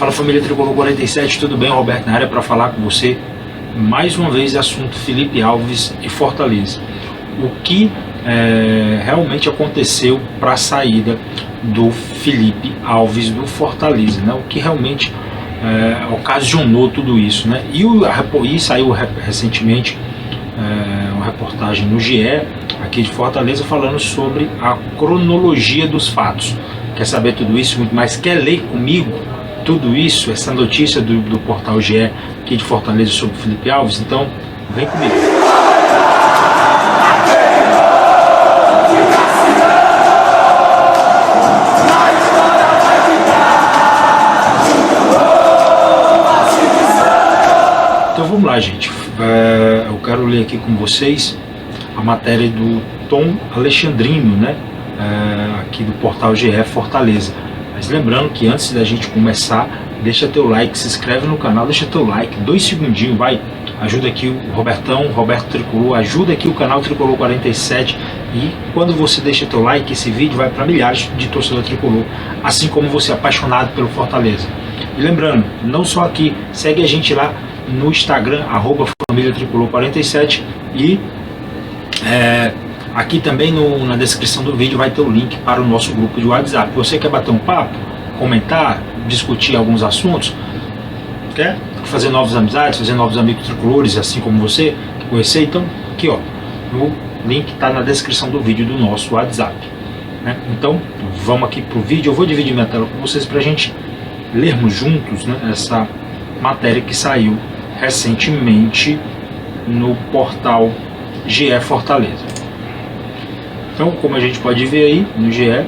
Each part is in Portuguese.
Fala família Tricolor 47, tudo bem? Roberto na área para falar com você mais uma vez assunto Felipe Alves e Fortaleza. O que realmente aconteceu para a saída do Felipe Alves do Fortaleza, né? O que realmente ocasionou tudo isso, né? E saiu recentemente uma reportagem no GE aqui de Fortaleza falando sobre a cronologia dos fatos. Quer saber tudo isso muito mais? Quer ler comigo tudo isso, essa notícia do portal GE aqui de Fortaleza sobre Felipe Alves? Então vem comigo. Então vamos lá, gente. Eu quero ler aqui com vocês a matéria do Tom Alexandrino, né? Aqui do portal GE Fortaleza. Mas lembrando que antes da gente começar, deixa teu like, se inscreve no canal, deixa teu like, 2 segundinhos, vai, ajuda aqui o Roberto Tricolor, ajuda aqui o canal Tricolor 47, e quando você deixa teu like, esse vídeo vai para milhares de torcedores tricolor, assim como você é apaixonado pelo Fortaleza. E lembrando, não só aqui, segue a gente lá no Instagram, @família Tricolor 47, e aqui também na descrição do vídeo vai ter o link para o nosso grupo de WhatsApp. Você quer bater um papo, comentar, discutir alguns assuntos, quer fazer novas amizades, fazer novos amigos tricolores, assim como você, conhecer? Então aqui ó, o link está na descrição do vídeo do nosso WhatsApp, né? Então vamos aqui para o vídeo. Eu vou dividir minha tela com vocês para a gente lermos juntos, né, essa matéria que saiu recentemente no portal GE Fortaleza. Então, como a gente pode ver aí no GE,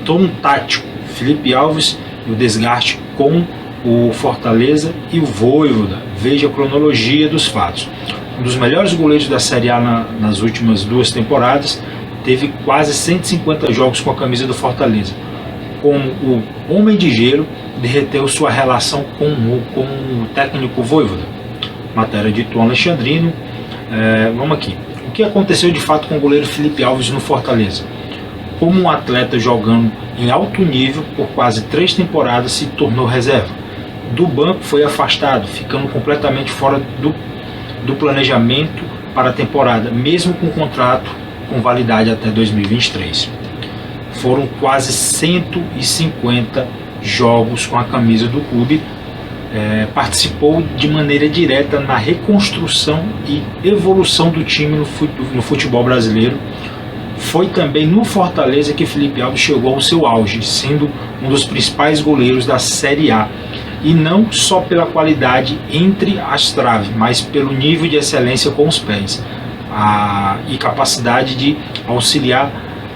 tom tático, Felipe Alves e o desgaste com o Fortaleza e o Vojvoda. Veja a cronologia dos fatos. Um dos melhores goleiros da Série A nas últimas 2 temporadas, teve quase 150 jogos com a camisa do Fortaleza. Como o Homem de Gelo derreteu sua relação com o técnico Vojvoda. Matéria de Tom Alexandrino. Vamos aqui. O que aconteceu de fato com o goleiro Felipe Alves no Fortaleza? Como um atleta jogando em alto nível por quase 3 temporadas se tornou reserva. Do banco foi afastado, ficando completamente fora do planejamento para a temporada, mesmo com contrato com validade até 2023. Foram quase 150 jogos com a camisa do clube. Participou de maneira direta na reconstrução e evolução do time no futebol brasileiro. Foi também no Fortaleza que Felipe Alves chegou ao seu auge, sendo um dos principais goleiros da Série A. E não só pela qualidade entre as traves, mas pelo nível de excelência com os pés e capacidade de auxiliar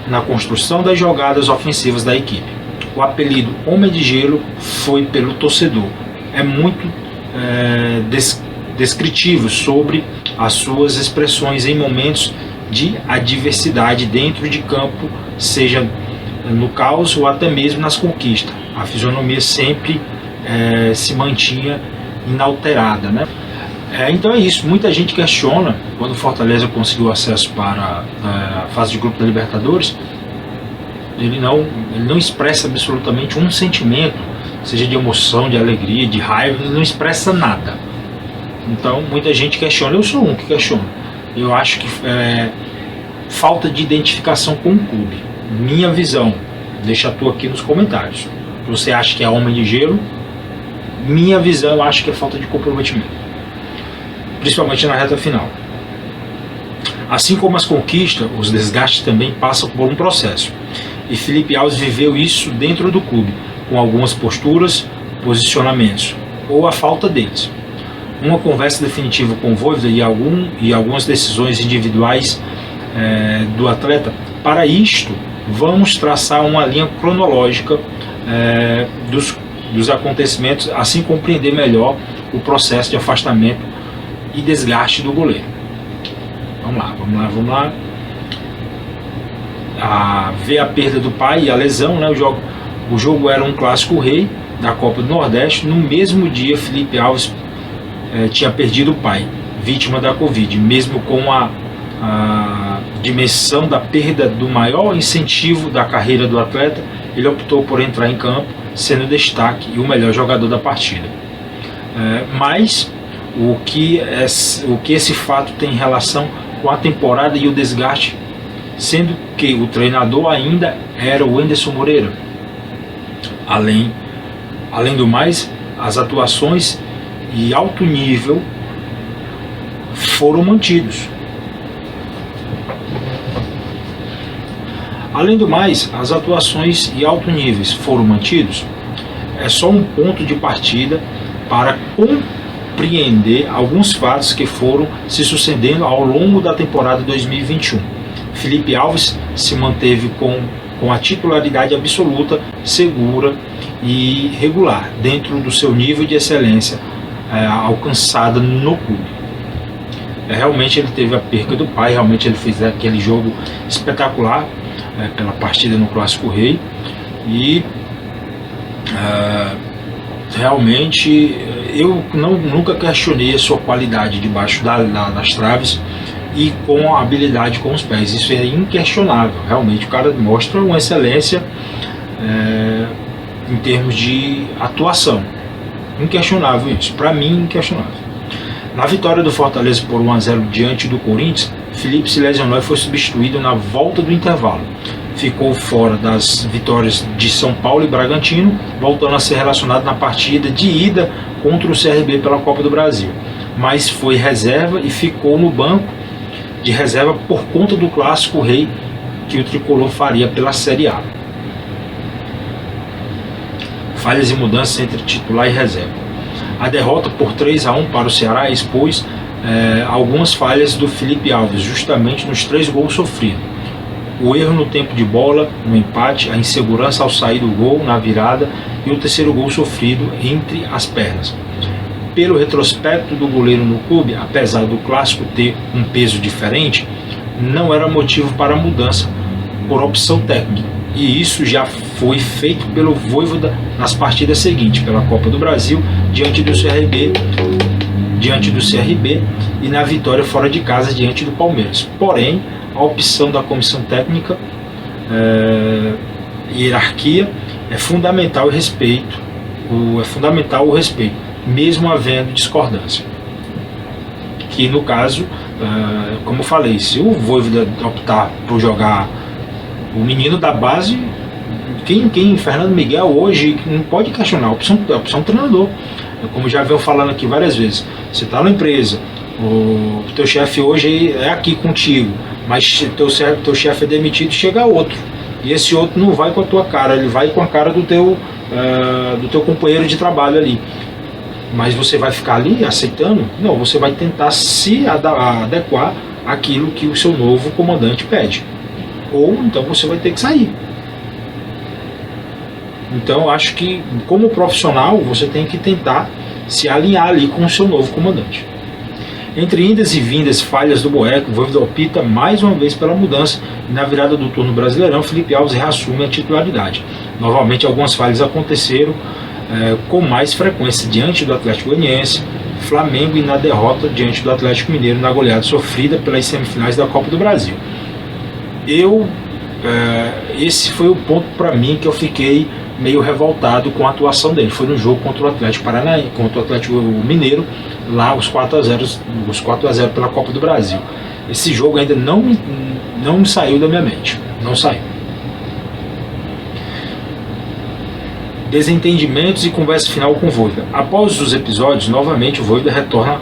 na construção das jogadas ofensivas da equipe. O apelido Homem de Gelo foi pelo torcedor. É muito descritivo sobre as suas expressões em momentos de adversidade dentro de campo, seja no caos ou até mesmo nas conquistas. A fisionomia sempre se mantinha inalterada, né? Então é isso. Muita gente questiona quando o Fortaleza conseguiu acesso para a fase de grupo da Libertadores. Ele não expressa absolutamente um sentimento, seja de emoção, de alegria, de raiva, ele não expressa nada. Então muita gente questiona, eu sou um que questiona. Eu acho que falta de identificação com o clube. Minha visão, deixa a tua aqui nos comentários. Você acha que é Homem de Gelo? Minha visão, eu acho que é falta de comprometimento, principalmente na reta final. Assim como as conquistas, os desgastes também passam por um processo. E Felipe Alves viveu isso dentro do clube, com algumas posturas, posicionamentos, ou a falta deles. Uma conversa definitiva com o Vojvoda e algumas decisões individuais do atleta. Para isto, vamos traçar uma linha cronológica dos acontecimentos, assim compreender melhor o processo de afastamento e desgaste do goleiro. Vamos lá. Ver a perda do pai e a lesão, né? O jogo era um clássico rei da Copa do Nordeste. No mesmo dia, Felipe Alves tinha perdido o pai, vítima da Covid. Mesmo com a dimensão da perda do maior incentivo da carreira do atleta, ele optou por entrar em campo, sendo destaque e o melhor jogador da partida. Mas o que esse fato tem em relação com a temporada e o desgaste, sendo que o treinador ainda era o Wenderson Moreira. Além do mais, as atuações e alto nível foram mantidos. Além do mais, as atuações e alto níveis foram mantidos. É só um ponto de partida para compreender alguns fatos que foram se sucedendo ao longo da temporada 2021. Felipe Alves se manteve com a titularidade absoluta, segura e regular, dentro do seu nível de excelência alcançada no clube. Realmente ele teve a perca do pai, realmente ele fez aquele jogo espetacular pela partida no Clássico Rei, e realmente eu nunca questionei a sua qualidade debaixo das traves e com a habilidade com os pés. Isso é inquestionável. Realmente o cara mostra uma excelência em termos de atuação. Inquestionável isso, para mim inquestionável. Na vitória do Fortaleza por 1-0 diante do Corinthians, Felipe se lesionou e foi substituído na volta do intervalo. Ficou fora das vitórias de São Paulo e Bragantino, voltando a ser relacionado na partida de ida contra o CRB pela Copa do Brasil. Mas foi reserva e ficou no banco de reserva por conta do Clássico Rei que o tricolor faria pela Série A. Falhas e mudanças entre titular e reserva. A derrota por 3-1 para o Ceará expôs algumas falhas do Felipe Alves, justamente nos 3 gols sofridos. O erro no tempo de bola, no empate, a insegurança ao sair do gol, na virada, e o terceiro gol sofrido entre as pernas. Pelo retrospecto do goleiro no clube, apesar do clássico ter um peso diferente, não era motivo para mudança por opção técnica. E isso já foi feito pelo Vojvoda nas partidas seguintes, pela Copa do Brasil, diante do CRB e na vitória fora de casa diante do Palmeiras. Porém, a opção da comissão técnica, hierarquia, é fundamental o respeito, mesmo havendo discordância. Que no caso, como eu falei, se o Vojvoda optar por jogar o menino da base, Fernando Miguel hoje não pode questionar, a opção do treinador. Como já venho falando aqui várias vezes, você está na empresa, o teu chefe hoje é aqui contigo, mas teu chefe é demitido, chega outro, e esse outro não vai com a tua cara, ele vai com a cara do teu companheiro de trabalho ali. Mas você vai ficar ali aceitando? Não, você vai tentar se adequar àquilo que o seu novo comandante pede, ou então você vai ter que sair. Então acho que como profissional você tem que tentar se alinhar ali com o seu novo comandante. Entre indas e vindas, falhas do Boeck, o Vojvoda opta mais uma vez pela mudança, e na virada do turno Brasileirão, Felipe Alves reassume a titularidade. Novamente algumas falhas aconteceram com mais frequência diante do Atlético Goianiense, Flamengo, e na derrota diante do Atlético Mineiro na goleada sofrida pelas semifinais da Copa do Brasil. Esse foi o ponto para mim que eu fiquei meio revoltado com a atuação dele. Foi no jogo contra o Atlético Paranaense, contra o Atlético Mineiro, lá os 4-0 pela Copa do Brasil. Esse jogo ainda não saiu da minha mente, não saiu. Desentendimentos e conversa final com o Vojvoda. Após os episódios, novamente o Vojvoda retorna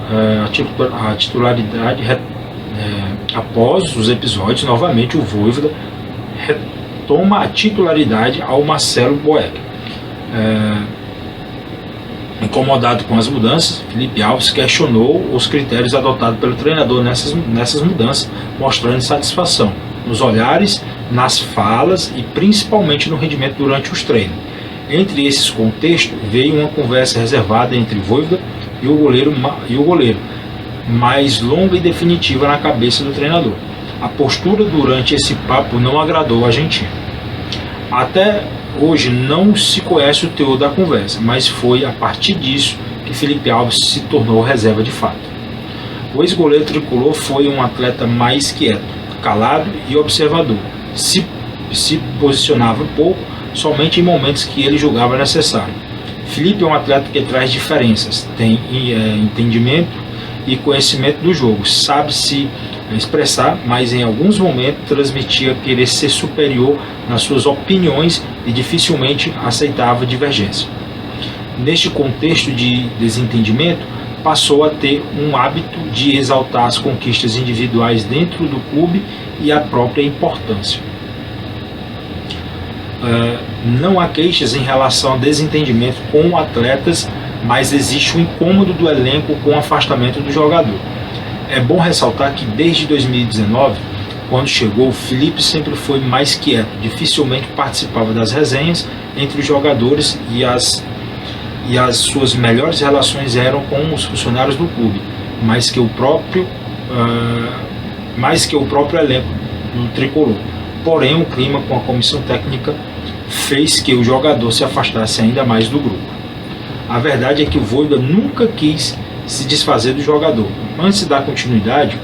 à titularidade. Após os episódios, novamente o Vojvoda retoma a titularidade ao Marcelo Boeck. Incomodado com as mudanças, Felipe Alves questionou os critérios adotados pelo treinador nessas mudanças, mostrando insatisfação nos olhares, nas falas e principalmente no rendimento durante os treinos. Entre esses contextos, veio uma conversa reservada entre Vojvoda e o goleiro, mais longa e definitiva na cabeça do treinador. A postura durante esse papo não agradou o argentino. Até hoje não se conhece o teor da conversa, mas foi a partir disso que Felipe Alves se tornou reserva de fato. O ex-goleiro tricolor foi um atleta mais quieto, calado e observador. Se posicionava pouco, somente em momentos que ele julgava necessário. Felipe é um atleta que traz diferenças, tem entendimento e conhecimento do jogo, sabe se expressar, mas em alguns momentos transmitia querer ser superior nas suas opiniões e dificilmente aceitava divergência. Neste contexto de desentendimento, passou a ter um hábito de exaltar as conquistas individuais dentro do clube e a própria importância. Não há queixas em relação ao desentendimento com atletas, mas existe o incômodo do elenco com o afastamento do jogador. É bom ressaltar que desde 2019, quando chegou, Felipe sempre foi mais quieto, dificilmente participava das resenhas entre os jogadores e as suas melhores relações eram com os funcionários do clube, mais que o próprio elenco do tricolor. Porém, o clima com a comissão técnica fez que o jogador se afastasse ainda mais do grupo. A verdade é que o Vojvoda nunca quis se desfazer do jogador. Antes de dar continuidade,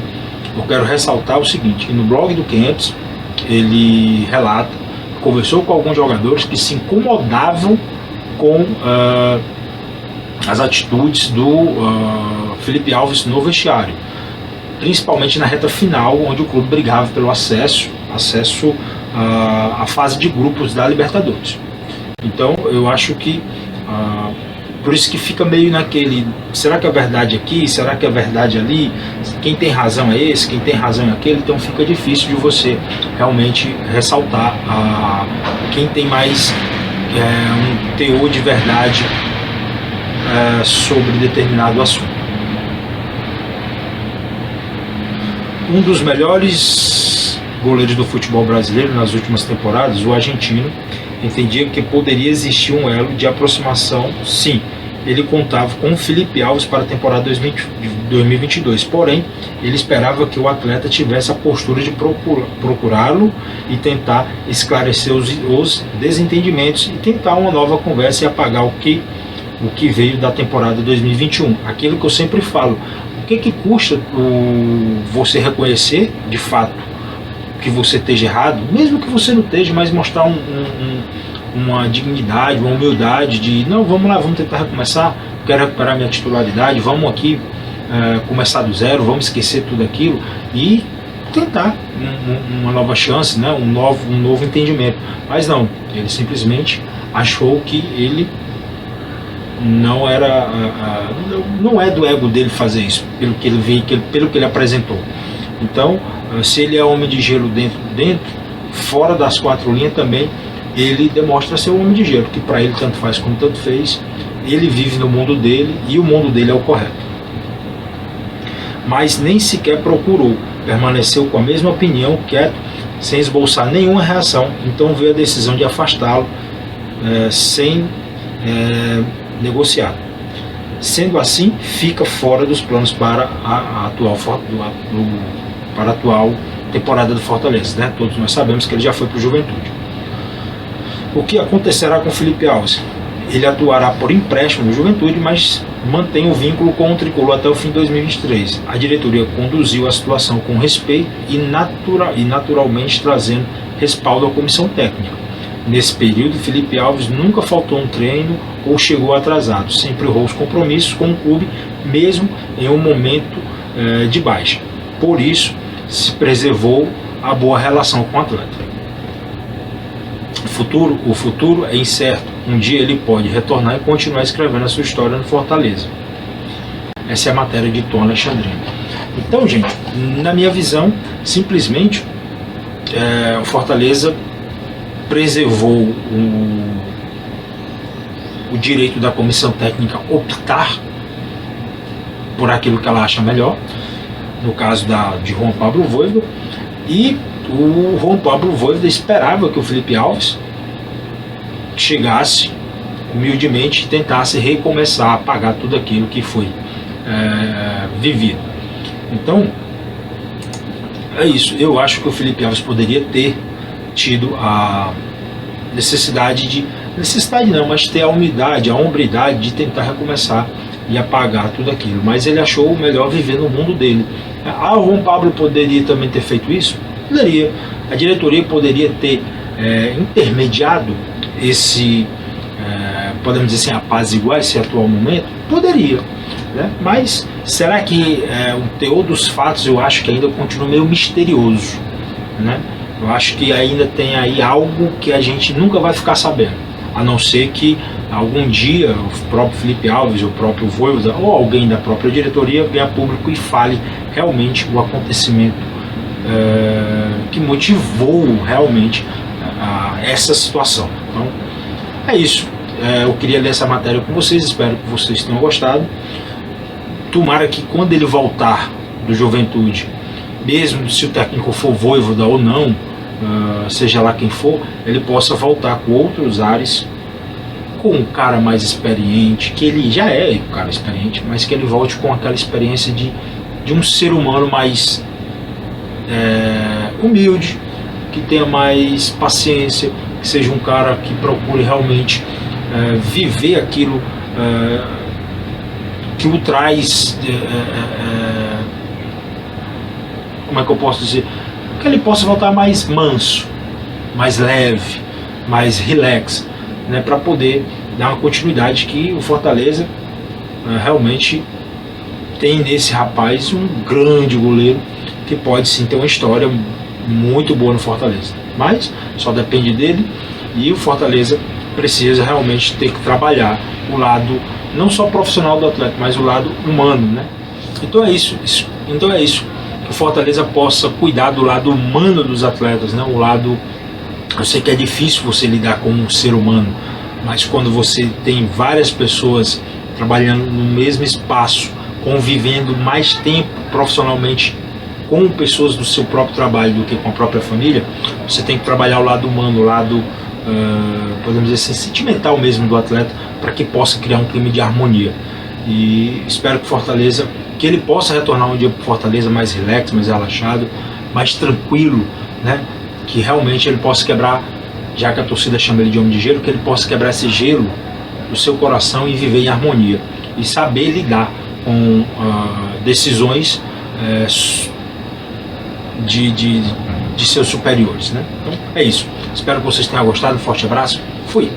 eu quero ressaltar o seguinte, que no blog do Kempis, ele relata, conversou com alguns jogadores que se incomodavam com as atitudes do Felipe Alves no vestiário, principalmente na reta final, onde o clube brigava pelo acesso à fase de grupos da Libertadores. Então eu acho que por isso que fica meio naquele, será que é verdade aqui, será que é verdade ali, quem tem razão é esse, quem tem razão é aquele, então fica difícil de você realmente ressaltar quem tem mais um teor de verdade sobre determinado assunto. Um dos melhores goleiros do futebol brasileiro nas últimas temporadas, o argentino, entendia que poderia existir um elo de aproximação, sim. Ele contava com o Felipe Alves para a temporada 2022, porém, ele esperava que o atleta tivesse a postura de procurá-lo e tentar esclarecer os desentendimentos e tentar uma nova conversa e apagar o que veio da temporada 2021. Aquilo que eu sempre falo, o que custa você reconhecer, de fato, que você esteja errado, mesmo que você não esteja, mas mostrar uma dignidade, uma humildade de, não, vamos lá, vamos tentar recomeçar, quero recuperar minha titularidade, vamos aqui começar do zero, vamos esquecer tudo aquilo e tentar uma nova chance, né, um novo entendimento. Mas não, ele simplesmente achou que ele não é do ego dele fazer isso, pelo que ele veio, pelo que ele apresentou. Então, se ele é homem de gelo dentro, fora das quatro linhas também, ele demonstra ser um homem de gelo, que para ele tanto faz como tanto fez, ele vive no mundo dele e o mundo dele é o correto. Mas nem sequer procurou, permaneceu com a mesma opinião, quieto, sem esboçar nenhuma reação, então veio a decisão de afastá-lo sem negociar. Sendo assim, fica fora dos planos para a atual temporada do Fortaleza, né? Todos nós sabemos que ele já foi para o Juventude. O que acontecerá com o Felipe Alves? Ele atuará por empréstimo no Juventude, mas mantém o vínculo com o tricolor até o fim de 2023. A diretoria conduziu a situação com respeito e naturalmente trazendo respaldo à comissão técnica. Nesse período, Felipe Alves nunca faltou um treino ou chegou atrasado, sempre honrou os compromissos com o clube, mesmo em um momento de baixa. Por isso, se preservou a boa relação com o atleta. O futuro é incerto. Um dia ele pode retornar e continuar escrevendo a sua história no Fortaleza. Essa é a matéria de Tom Alexandrino. Então, gente, na minha visão, simplesmente o Fortaleza preservou o direito da comissão técnica optar por aquilo que ela acha melhor, no caso de Juan Pablo Vojvoda, e o Juan Pablo Vojvoda esperava que o Felipe Alves chegasse humildemente e tentasse recomeçar, apagar tudo aquilo que foi vivido. Então, é isso. Eu acho que o Felipe Alves poderia ter tido a necessidade não, mas ter a humildade, a hombridade de tentar recomeçar e apagar tudo aquilo. Mas ele achou melhor viver no mundo dele. O Juan Pablo poderia também ter feito isso? Poderia. A diretoria poderia ter intermediado esse, podemos dizer assim, apaziguar esse atual momento? Poderia, né? Mas será que o teor dos fatos, eu acho que ainda continua meio misterioso, né? Eu acho que ainda tem aí algo que a gente nunca vai ficar sabendo, a não ser que algum dia o próprio Felipe Alves, o próprio Vojvoda ou alguém da própria diretoria venha a público e fale realmente o acontecimento que motivou realmente essa situação. Então é isso. Eu queria ler essa matéria com vocês, espero que vocês tenham gostado. Tomara que quando ele voltar do Juventude, mesmo se o técnico for Vojvoda ou não, seja lá quem for, ele possa voltar com outros ares, com um cara mais experiente, que ele já é um cara experiente, mas que ele volte com aquela experiência de um ser humano mais humilde, que tenha mais paciência, que seja um cara que procure realmente viver aquilo que o traz, como é que eu posso dizer, que ele possa voltar mais manso, mais leve, mais relax, né, para poder dar uma continuidade que o Fortaleza realmente tem nesse rapaz um grande goleiro que pode sim ter uma história muito boa no Fortaleza, mas só depende dele, e o Fortaleza precisa realmente ter que trabalhar o lado não só profissional do atleta, mas o lado humano, né? Então é isso. Então é isso, que o Fortaleza possa cuidar do lado humano dos atletas, né? O lado, eu sei que é difícil você lidar com um ser humano, mas quando você tem várias pessoas trabalhando no mesmo espaço, convivendo mais tempo profissionalmente com pessoas do seu próprio trabalho do que com a própria família, você tem que trabalhar o lado humano, o lado, podemos dizer assim, sentimental mesmo do atleta, para que possa criar um clima de harmonia. E espero que Fortaleza, que ele possa retornar um dia para Fortaleza mais relax, mais relaxado, mais tranquilo, né? Que realmente ele possa quebrar, já que a torcida chama ele de homem de gelo, que ele possa quebrar esse gelo do seu coração e viver em harmonia e saber lidar com decisões de seus superiores, né? Então é isso. Espero que vocês tenham gostado. Um forte abraço. Fui.